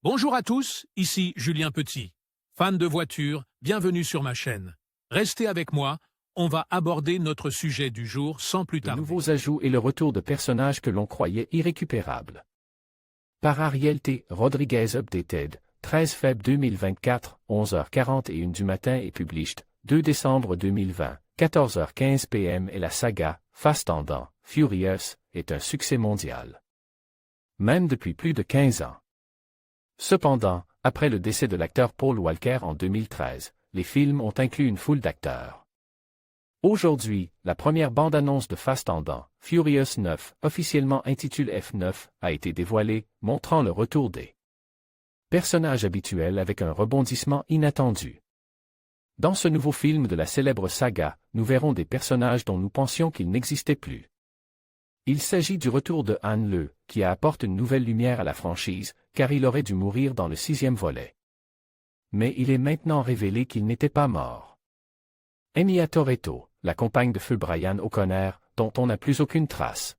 Bonjour à tous, ici Julien Petit. Fan de voitures, bienvenue sur ma chaîne. Restez avec moi, on va aborder notre sujet du jour sans plus De tarder. nouveaux ajouts et le retour de personnages que l'on croyait irrécupérables. Par Ariel T. Rodriguez Updated, 13 février 2024, 11h41 du matin et published, 2 décembre 2020, 14h15 p.m. et la saga, Fast and Furious, est un succès mondial. Même depuis plus de 15 ans. Cependant, après le décès de l'acteur Paul Walker en 2013, les films ont inclus une foule d'acteurs. Aujourd'hui, la première bande-annonce de Fast and Furious 9, officiellement intitulée F9, a été dévoilée, montrant le retour des personnages habituels avec un rebondissement inattendu. Dans ce nouveau film de la célèbre saga, nous verrons des personnages dont nous pensions qu'ils n'existaient plus. Il s'agit du retour de Han Le, qui apporte une nouvelle lumière à la franchise, car il aurait dû mourir dans le 6e volet. Mais il est maintenant révélé qu'il n'était pas mort. Enya Toretto, la compagne de feu Brian O'Connor, dont on n'a plus aucune trace.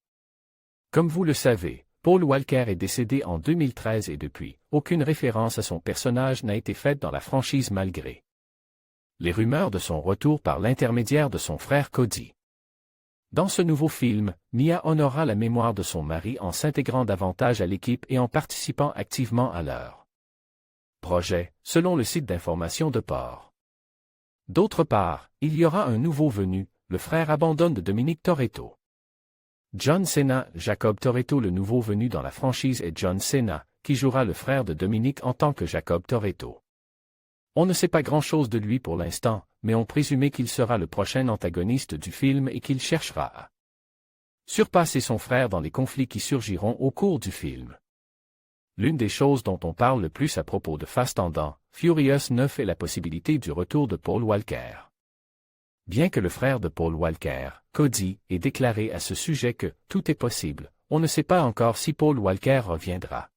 Comme vous le savez, Paul Walker est décédé en 2013 et depuis, aucune référence à son personnage n'a été faite dans la franchise malgré les rumeurs de son retour par l'intermédiaire de son frère Cody. Dans ce nouveau film, Mia honora la mémoire de son mari en s'intégrant davantage à l'équipe et en participant activement à leur projet, selon le site d'information de Port. D'autre part, il y aura un nouveau venu, le frère abandonne de Dominic Toretto. John Cena, Jacob Toretto, le nouveau venu dans la franchise, est John Cena, qui jouera le frère de Dominic en tant que Jacob Toretto. On ne sait pas grand-chose de lui pour l'instant, mais on présumait qu'il sera le prochain antagoniste du film et qu'il cherchera à surpasser son frère dans les conflits qui surgiront au cours du film. L'une des choses dont on parle le plus à propos de Fast and Furious 9 est la possibilité du retour de Paul Walker. Bien que le frère de Paul Walker, Cody, ait déclaré à ce sujet que « tout est possible », on ne sait pas encore si Paul Walker reviendra.